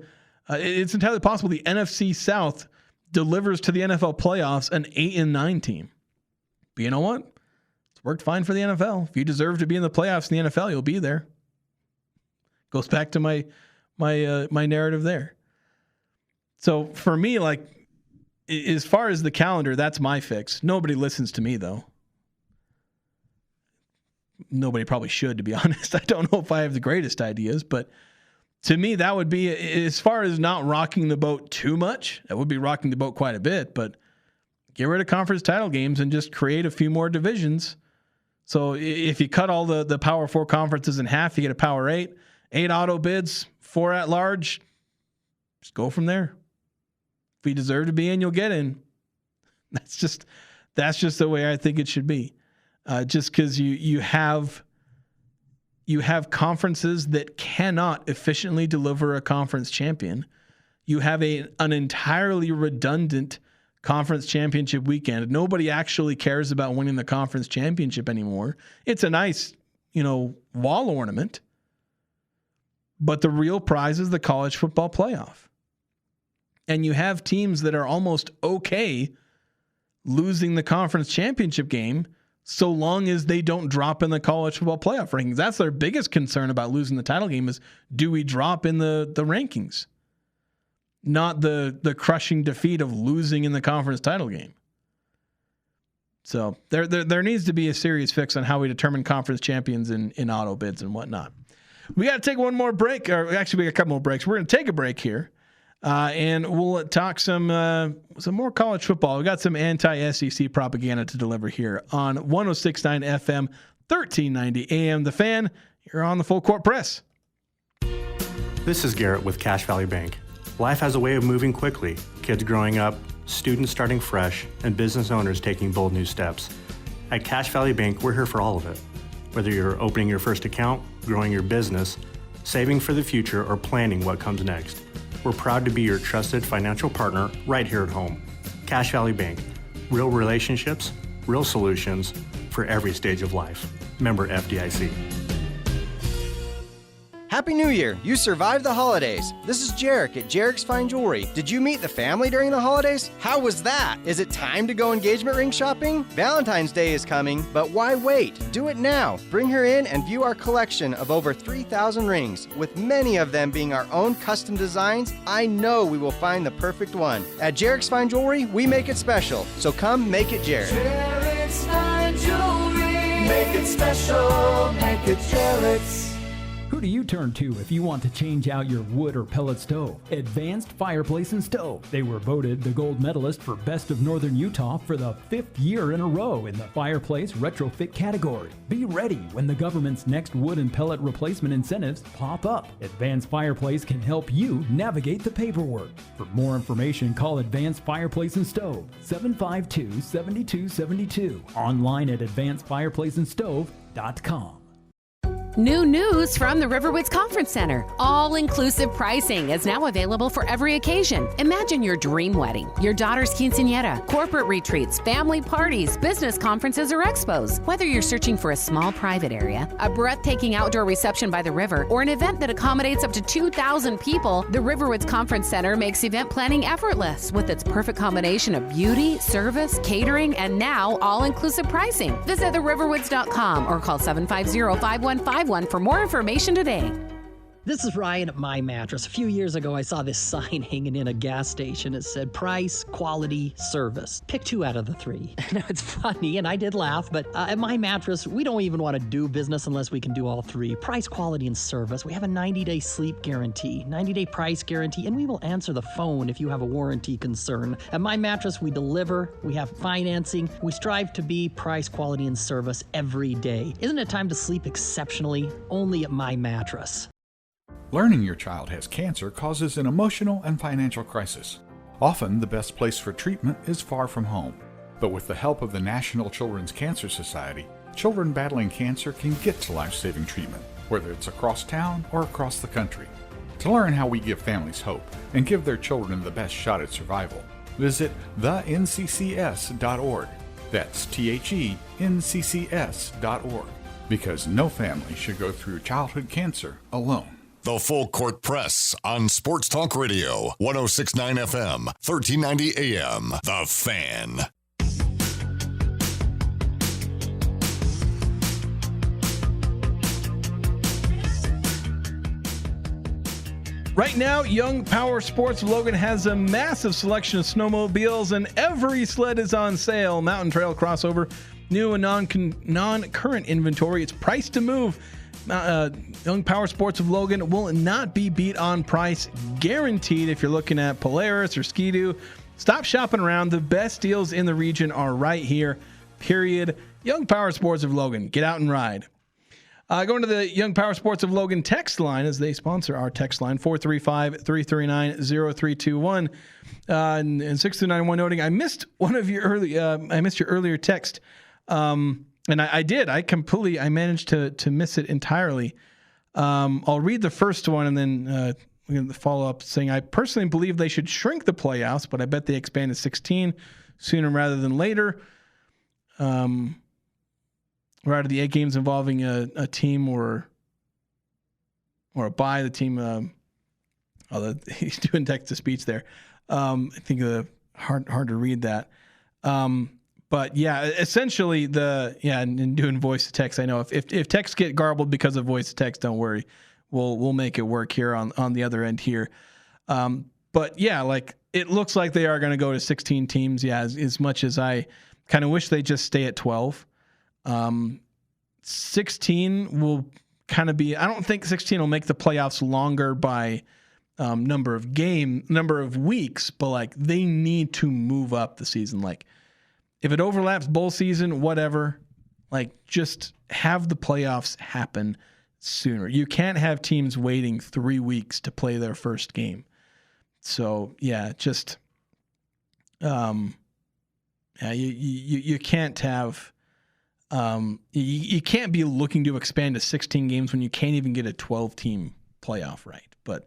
It's entirely possible the NFC South delivers to the NFL playoffs an 8-9 team. But you know what? It's worked fine for the NFL. If you deserve to be in the playoffs in the NFL, you'll be there. Goes back to my narrative there. So for me, like, as far as the calendar, that's my fix. Nobody listens to me though. Nobody probably should, to be honest. I don't know if I have the greatest ideas, but to me, that would be, as far as not rocking the boat too much, that would be rocking the boat quite a bit, but get rid of conference title games and just create a few more divisions. So if you cut all the Power 4 conferences in half, you get a Power 8, 8 auto bids, 4 at large. Just go from there. If you deserve to be in, you'll get in. That's just the way I think it should be. Just because you have conferences that cannot efficiently deliver a conference champion. You have an entirely redundant conference championship weekend. Nobody actually cares about winning the conference championship anymore. It's a nice, wall ornament. But the real prize is the college football playoff. And you have teams that are almost okay losing the conference championship game so long as they don't drop in the college football playoff rankings. That's their biggest concern about losing the title game is, do we drop in the rankings? Not the crushing defeat of losing in the conference title game. So there needs to be a serious fix on how we determine conference champions in auto bids and whatnot. We got to take one more break, or actually we got a couple more breaks. We're going to take a break here. And we'll talk some more college football. We got some anti-SEC propaganda to deliver here on 106.9 FM, 1390 AM. The Fan, you're on the Full Court Press. This is Garrett with Cache Valley Bank. Life has a way of moving quickly. Kids growing up, students starting fresh, and business owners taking bold new steps. At Cache Valley Bank, we're here for all of it. Whether you're opening your first account, growing your business, saving for the future, or planning what comes next. We're proud to be your trusted financial partner right here at home. Cache Valley Bank. Real relationships, real solutions for every stage of life. Member FDIC. Happy New Year! You survived the holidays. This is Jarek at Jarek's Fine Jewelry. Did you meet the family during the holidays? How was that? Is it time to go engagement ring shopping? Valentine's Day is coming, but why wait? Do it now. Bring her in and view our collection of over 3,000 rings. With many of them being our own custom designs, I know we will find the perfect one. At Jarek's Fine Jewelry, we make it special. So come make it Jarek. Jarek's Fine Jewelry. Make it special. Make it Jarek's. Who do you turn to if you want to change out your wood or pellet stove? Advanced Fireplace and Stove. They were voted the gold medalist for Best of Northern Utah for the 5th year in a row in the fireplace retrofit category. Be ready when the government's next wood and pellet replacement incentives pop up. Advanced Fireplace can help you navigate the paperwork. For more information, call Advanced Fireplace and Stove, 752-7272. Online at advancedfireplaceandstove.com. New news from the Riverwoods Conference Center. All-inclusive pricing is now available for every occasion. Imagine your dream wedding, your daughter's quinceañera, corporate retreats, family parties, business conferences, or expos. Whether you're searching for a small private area, a breathtaking outdoor reception by the river, or an event that accommodates up to 2,000 people, the Riverwoods Conference Center makes event planning effortless with its perfect combination of beauty, service, catering, and now all-inclusive pricing. Visit theriverwoods.com or call 750-515 for more information today. This is Ryan at My Mattress. A few years ago, I saw this sign hanging in a gas station. It said price, quality, service. Pick 2 out of the 3. Now, it's funny, and I did laugh, but at My Mattress, we don't even want to do business unless we can do all 3. Price, quality, and service. We have a 90-day sleep guarantee, 90-day price guarantee, and we will answer the phone if you have a warranty concern. At My Mattress, we deliver, we have financing, we strive to be price, quality, and service every day. Isn't it time to sleep exceptionally? Only at My Mattress. Learning your child has cancer causes an emotional and financial crisis. Often, the best place for treatment is far from home. But with the help of the National Children's Cancer Society, children battling cancer can get to life-saving treatment, whether it's across town or across the country. To learn how we give families hope and give their children the best shot at survival, visit thenccs.org. That's THENCCS.org. Because no family should go through childhood cancer alone. The Full Court Press on Sports Talk Radio, 106.9 FM, 1390 AM. The Fan. Right now, Young Power Sports of Logan has a massive selection of snowmobiles, and every sled is on sale. Mountain Trail crossover, new and non-current inventory. It's priced to move. Young Power Sports of Logan will not be beat on price, guaranteed. If you're looking at Polaris or Ski-Doo, stop shopping around. The best deals in the region are right here, period. Young Power Sports of Logan. Get out and ride. Going to the Young Power Sports of Logan text line, as they sponsor our text line, 435-339-0321. And 6291 noting, I missed your earlier text. And I did. I managed to miss it entirely. I'll read the first one and then we're going to follow up saying, I personally believe they should shrink the playoffs, but I bet they expand to 16 sooner rather than later. Right out of the 8 games involving a team or a bye, the team. He's doing text to speech there. I think hard to read that. But yeah, essentially and doing voice to text. I know if texts get garbled because of voice to text, don't worry, we'll make it work here on the other end here. But yeah, like it looks like they are going to go to 16 teams. Yeah, as much as I kind of wish they just stay at 12. 16 will kind of be. I don't think 16 will make the playoffs longer by number of weeks, but like they need to move up the season. Like, if it overlaps bowl season, whatever, like just have the playoffs happen sooner. You can't have teams waiting 3 weeks to play their first game. So yeah, just you can't have you can't be looking to expand to 16 games when you can't even get a 12-team playoff right. But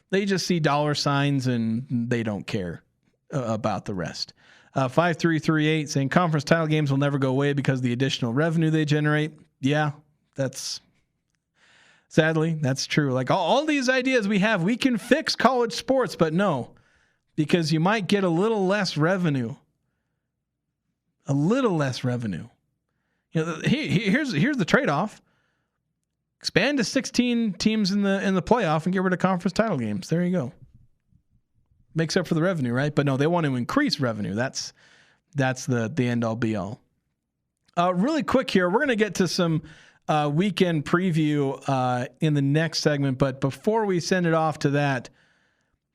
they just see dollar signs and they don't care about the rest. 5338 saying conference title games will never go away because of the additional revenue they generate. Yeah, sadly, that's true. Like all these ideas we have, we can fix college sports, but no, because you might get a little less revenue. You know, here's the trade-off. Expand to 16 teams in the playoff and get rid of conference title games. There you go. Makes up for the revenue, right? But no, they want to increase revenue. That's the end all be all. Really quick here, we're going to get to some weekend preview in the next segment. But before we send it off to that,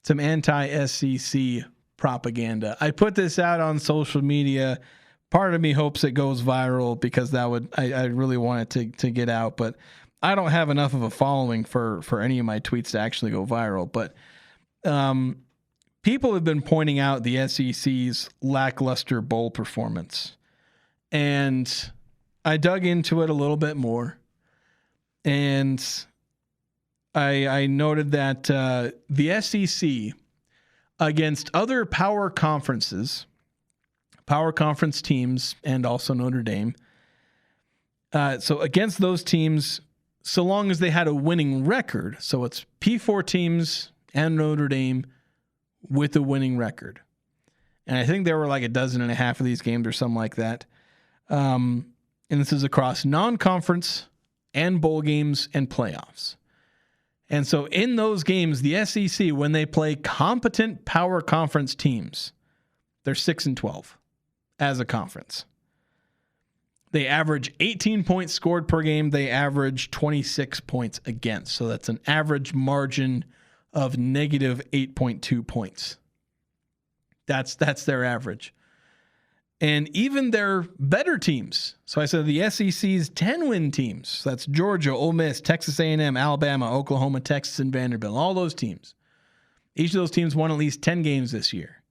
some anti-SEC propaganda. I put this out on social media. Part of me hopes it goes viral because I really want it to get out. But I don't have enough of a following for any of my tweets to actually go viral. But people have been pointing out the SEC's lackluster bowl performance. And I dug into it a little bit more. And I noted that the SEC against other power conference teams, and also Notre Dame. So against those teams, so long as they had a winning record, so it's P4 teams and Notre Dame with a winning record. And I think there were like 12.5 of these games or something like that. And this is across non-conference and bowl games and playoffs. And so in those games, the SEC, when they play competent power conference teams, they're 6-12 as a conference. They average 18 points scored per game. They average 26 points against. So that's an average margin of negative 8.2 points. That's their average. And even their better teams. So I said the SEC's 10-win teams. So that's Georgia, Ole Miss, Texas A&M, Alabama, Oklahoma, Texas, and Vanderbilt. All those teams. Each of those teams won at least 10 games this year.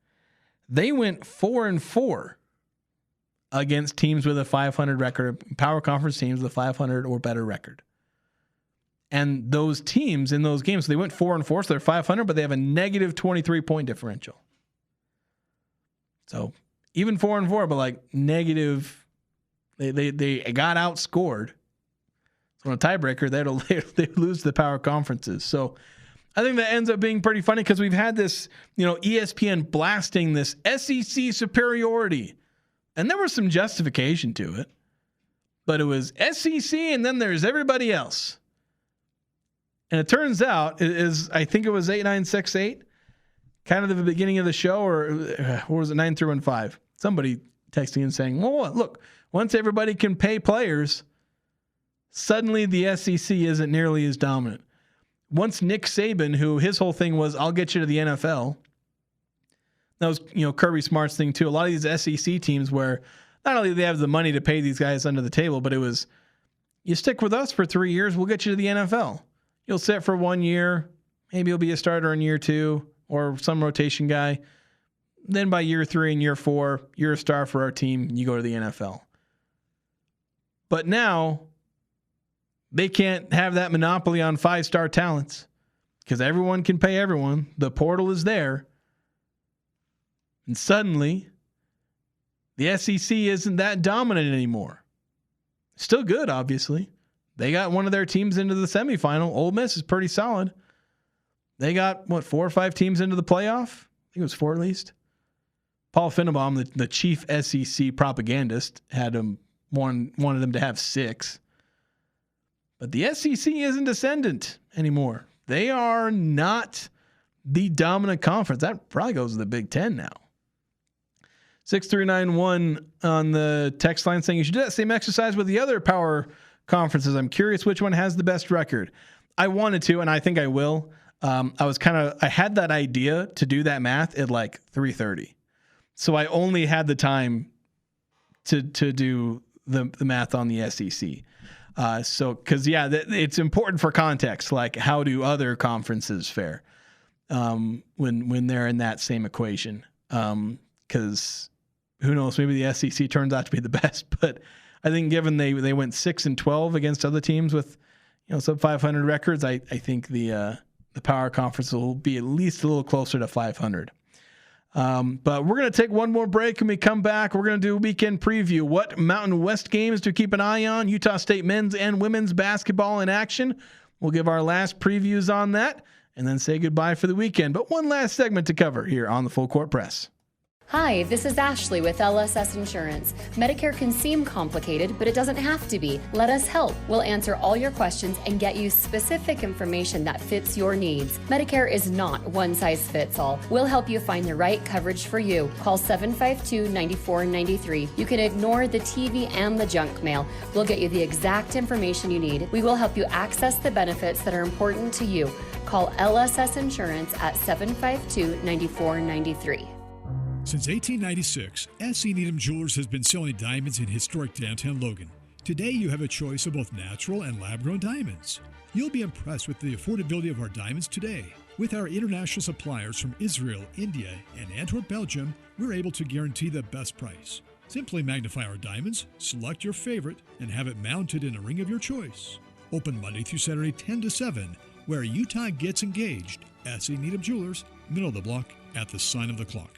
They went 4-4 against teams with a 500 record, power conference teams with a 500 or better record. And those teams in those games, they went 4-4, so they're 500, but they have a negative 23-point differential. So even 4-4, but like negative, they got outscored. So on a tiebreaker, they lose the power conferences. So I think that ends up being pretty funny because we've had this, ESPN blasting this SEC superiority. And there was some justification to it. But it was SEC and then there's everybody else. And it turns out, I think it was 8968, kind of the beginning of the show, or what was it, 9 through and 5? Somebody texting and saying, well, look, once everybody can pay players, suddenly the SEC isn't nearly as dominant. Once Nick Saban, who his whole thing was, I'll get you to the NFL. That was, Kirby Smart's thing too. A lot of these SEC teams where not only do they have the money to pay these guys under the table, but it was, you stick with us for 3 years, we'll get you to the NFL. You'll sit for 1 year. Maybe you'll be a starter in year 2 or some rotation guy. Then by year 3 and year 4, you're a star for our team. You go to the NFL. But now they can't have that monopoly on 5-star talents because everyone can pay everyone. The portal is there. And suddenly the SEC isn't that dominant anymore. Still good, obviously. They got one of their teams into the semifinal. Ole Miss is pretty solid. They got, 4 or 5 teams into the playoff? I think it was 4 at least. Paul Finebaum, the chief SEC propagandist, wanted them to have 6. But the SEC isn't ascendant anymore. They are not the dominant conference. That probably goes to the Big Ten now. 6391 on the text line saying you should do that same exercise with the other power conferences. I'm curious which one has the best record. I wanted to, and I think I will. I had that idea to do that math at like 3:30. So I only had the time to do the math on the SEC. It's important for context. Like, how do other conferences fare when they're in that same equation? Because who knows? Maybe the SEC turns out to be the best. But I think given they went 6-12 against other teams with sub 500 records, I think the power conference will be at least a little closer to 500. But we're going to take one more break. When we come back, we're going to do a weekend preview. What Mountain West games to keep an eye on? Utah State men's and women's basketball in action. We'll give our last previews on that and then say goodbye for the weekend. But one last segment to cover here on the Full Court Press. Hi, this is Ashley with LSS Insurance. Medicare can seem complicated, but it doesn't have to be. Let us help. We'll answer all your questions and get you specific information that fits your needs. Medicare is not one size fits all. We'll help you find the right coverage for you. Call 752-9493. You can ignore the TV and the junk mail. We'll get you the exact information you need. We will help you access the benefits that are important to you. Call LSS Insurance at 752-9493. Since 1896, S.C. Needham Jewelers has been selling diamonds in historic downtown Logan. Today, you have a choice of both natural and lab-grown diamonds. You'll be impressed with the affordability of our diamonds today. With our international suppliers from Israel, India, and Antwerp, Belgium, we're able to guarantee the best price. Simply magnify our diamonds, select your favorite, and have it mounted in a ring of your choice. Open Monday through Saturday 10 to 7, where Utah gets engaged. SC Needham Jewelers, middle of the block at the sign of the clock.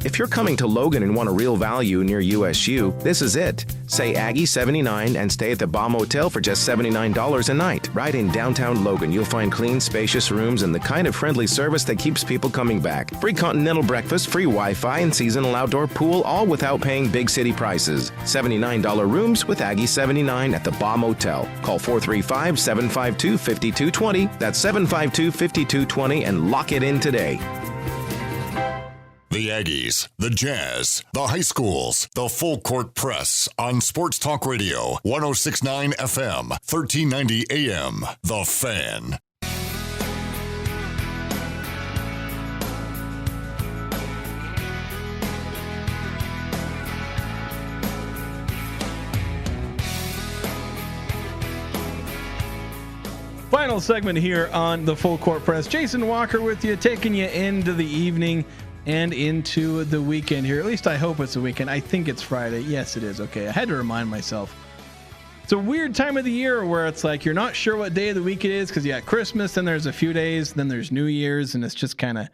If you're coming to Logan and want a real value near USU, this is it. Say Aggie 79 and stay at the Baum Motel for just $79 a night. Right in downtown Logan, you'll find clean, spacious rooms and the kind of friendly service that keeps people coming back. Free continental breakfast, free Wi-Fi, and seasonal outdoor pool, all without paying big city prices. $79 rooms with Aggie 79 at the Baum Motel. Call 435-752-5220. That's 752-5220 and lock it in today. The Aggies, the Jazz, the high schools, the full court press on Sports Talk Radio, 106.9 FM, 1390 AM. The Fan. Final segment here on the Full Court Press. Jason Walker with you, taking you into the evening and into the weekend here. At least I hope it's a weekend. I think it's Friday. Yes, it is. Okay, I had to remind myself. It's a weird time of the year where it's like you're not sure what day of the week it is because you got Christmas, then there's a few days, then there's New Year's, and it's just kind of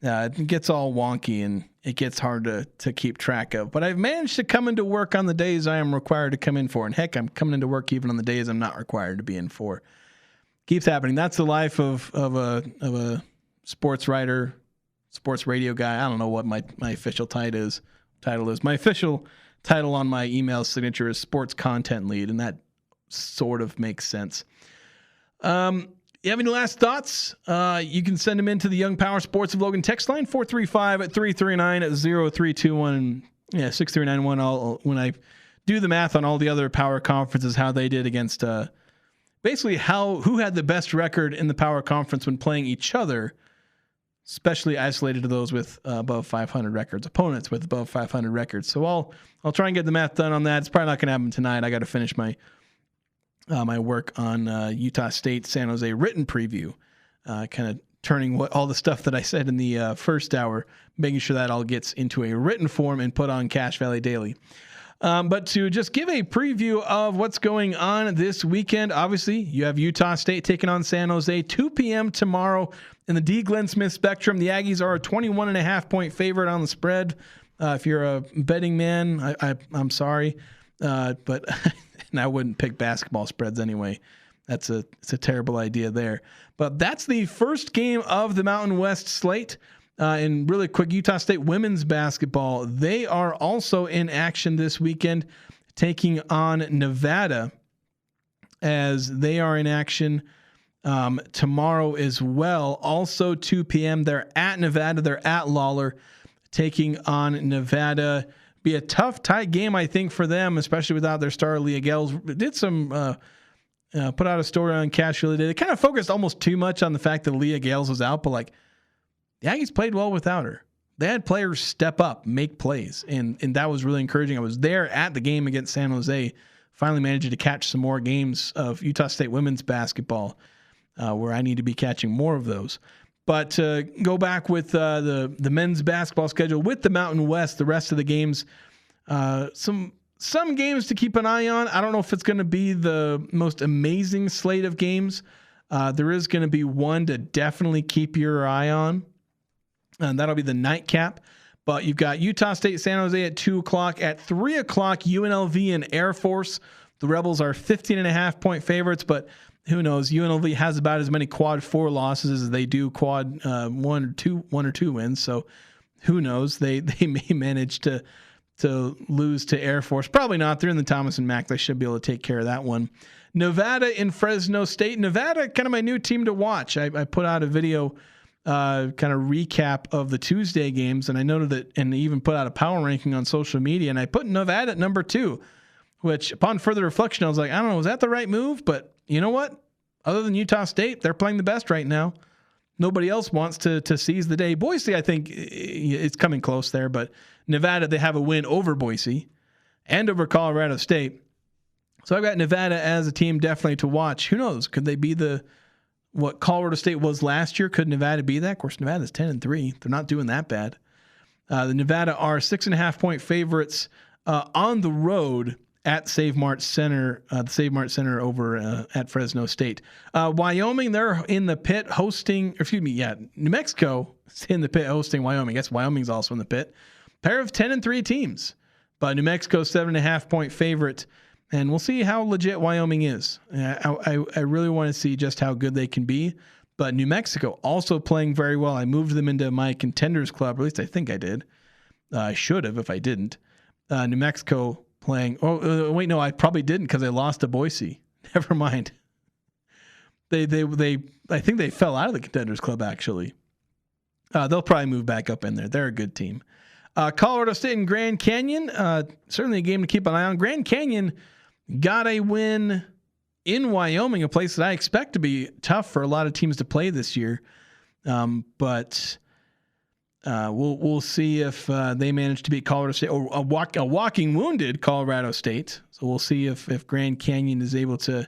it gets all wonky and it gets hard to keep track of. But I've managed to come into work on the days I am required to come in for, and heck, I'm coming into work even on the days I'm not required to be in for. Keeps happening. That's the life of a sports writer, sports radio guy. I don't know what my official title is. My official title on my email signature is sports content lead, and that sort of makes sense. You have any last thoughts? You can send them into the Young Power Sports of Logan text line, 435-339-0321. Yeah, 6391. When I do the math on all the other power conferences, how they did against basically who had the best record in the power conference when playing each other, especially isolated to those with above 500 records, opponents with above 500 records. So I'll try and get the math done on that. It's probably not going to happen tonight. I got to finish my work on Utah State San Jose written preview, kind of turning all the stuff that I said in the first hour, making sure that all gets into a written form and put on Cache Valley Daily. But to just give a preview of what's going on this weekend, obviously you have Utah State taking on San Jose, 2 p.m. tomorrow in the D. Glenn Smith Spectrum. The Aggies are a 21.5-point favorite on the spread. If you're a betting man, I'm sorry, but and I wouldn't pick basketball spreads anyway. It's a terrible idea there. But that's the first game of the Mountain West slate. And really quick, Utah State women's basketball, they are also in action this weekend, taking on Nevada, as they are in action tomorrow as well. Also 2 p.m., they're at Nevada, they're at Lawler, taking on Nevada. Be a tough, tight game, I think, for them, especially without their star, Leah Gales. Did some put out a story on Cache Valley Daily. They kind of focused almost too much on the fact that Leah Gales was out, but like, the Aggies played well without her. They had players step up, make plays, and that was really encouraging. I was there at the game against San Jose, finally managed to catch some more games of Utah State women's basketball where I need to be catching more of those. But go back with the men's basketball schedule with the Mountain West, the rest of the games, some games to keep an eye on. I don't know if it's going to be the most amazing slate of games. There is going to be one to definitely keep your eye on. And that'll be the nightcap. But you've got Utah State, San Jose at 2 o'clock. At 3 o'clock, UNLV and Air Force. The Rebels are 15.5-point favorites, but who knows? UNLV has about as many quad 4 losses as they do quad 1 or 2 wins. So who knows? They may manage to lose to Air Force. Probably not. They're in the Thomas and Mack. They should be able to take care of that one. Nevada in Fresno State. Nevada, kind of my new team to watch. I put out a video kind of recap of the Tuesday games, and I noted that, and even put out a power ranking on social media, and I put Nevada at number 2, which upon further reflection, I was like, I don't know, was that the right move? But you know what? Other than Utah State, they're playing the best right now. Nobody else wants to seize the day. Boise, I think it's coming close there, but Nevada, they have a win over Boise and over Colorado State. So I've got Nevada as a team definitely to watch. Who knows? Could they be what Colorado State was last year? Could Nevada be that? Of course, Nevada's 10-3. They're not doing that bad. The Nevada are 6.5-point favorites on the road at Save Mart Center, the Save Mart Center over at Fresno State. Wyoming, they're in the pit New Mexico is in the pit hosting Wyoming. I guess Wyoming's also in the pit. Pair of 10-3 teams, but New Mexico 7.5-point favorite, and we'll see how legit Wyoming is. I really want to see just how good they can be, but New Mexico also playing very well. I moved them into my contenders club, or at least I think I did. I should have if I didn't. New Mexico playing. I probably didn't because I lost to Boise. Never mind. I think they fell out of the contenders club actually. They'll probably move back up in there. They're a good team. Colorado State and Grand Canyon, certainly a game to keep an eye on. Grand Canyon got a win in Wyoming, a place that I expect to be tough for a lot of teams to play this year. But we'll see if they manage to beat Colorado State or a walking wounded Colorado State. So we'll see if Grand Canyon is able to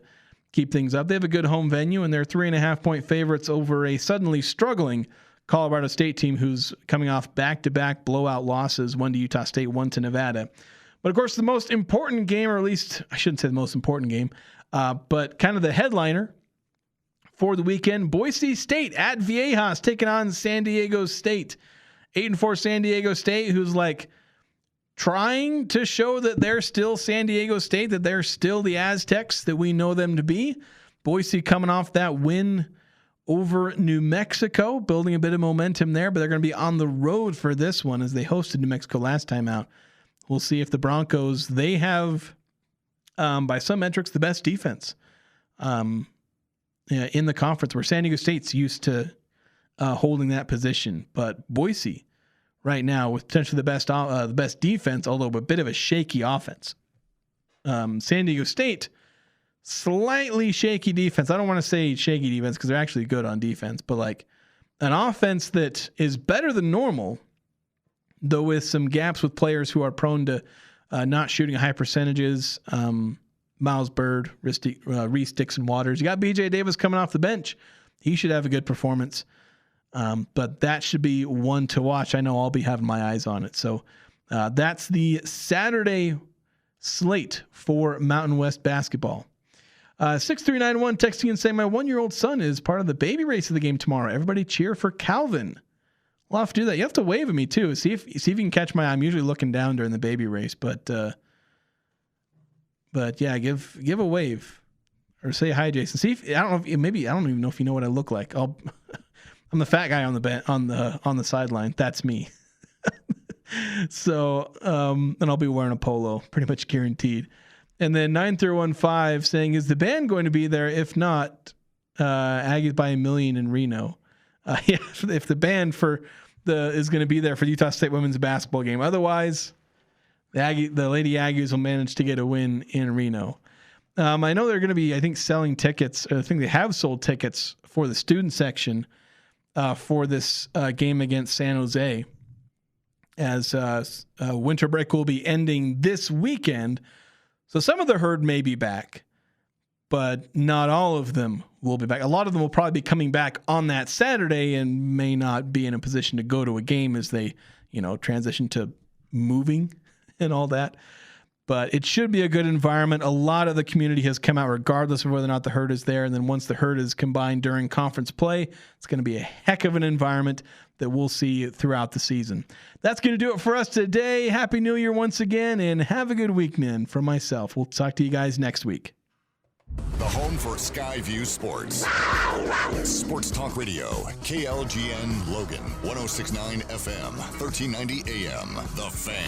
keep things up. They have a good home venue, and they're 3.5-point favorites over a suddenly struggling Colorado State team who's coming off back-to-back blowout losses, one to Utah State, one to Nevada. But, of course, the most important game, or at least I shouldn't say the most important game, but kind of the headliner for the weekend, Boise State at Viejas taking on San Diego State. 8-4 San Diego State, who's like trying to show that they're still San Diego State, that they're still the Aztecs that we know them to be. Boise coming off that win over New Mexico, building a bit of momentum there, but they're going to be on the road for this one as they hosted New Mexico last time out. We'll see if the Broncos, they have, by some metrics, the best defense in the conference, where San Diego State's used to holding that position. But Boise right now with potentially the best defense, although a bit of a shaky offense. San Diego State, slightly shaky defense. I don't want to say shaky defense because they're actually good on defense, but like an offense that is better than normal, though with some gaps with players who are prone to not shooting high percentages. Miles Bird, Reese Dixon Waters. You got BJ Davis coming off the bench. He should have a good performance. But that should be one to watch. I know I'll be having my eyes on it. So that's the Saturday slate for Mountain West basketball. 6391 texting and saying my 1-year-old son is part of the baby race of the game tomorrow. Everybody cheer for Calvin. We'll have to do that. You have to wave at me too. See if you can catch my eye. I'm usually looking down during the baby race, but yeah, give a wave or say hi, Jason. See if I don't even know if you know what I look like. I'm the fat guy on the sideline. That's me. So, and I'll be wearing a polo, pretty much guaranteed. And then 9315 saying, is the band going to be there? If not, Aggies by a million in Reno. Yeah, if the band is going to be there for the Utah State women's basketball game. Otherwise, the Lady Aggies will manage to get a win in Reno. I know they're going to be, I think, selling tickets. I think they have sold tickets for the student section for this game against San Jose, as winter break will be ending this weekend. So some of the herd may be back, but not all of them will be back. A lot of them will probably be coming back on that Saturday and may not be in a position to go to a game as they, transition to moving and all that. But it should be a good environment. A lot of the community has come out regardless of whether or not the herd is there. And then once the herd is combined during conference play, it's going to be a heck of an environment that we'll see throughout the season. That's going to do it for us today. Happy New Year once again, and have a good week, man. For myself, we'll talk to you guys next week. The home for Skyview Sports. Sports Talk Radio, KLGN Logan, 106.9 FM, 1390 AM. The Fan.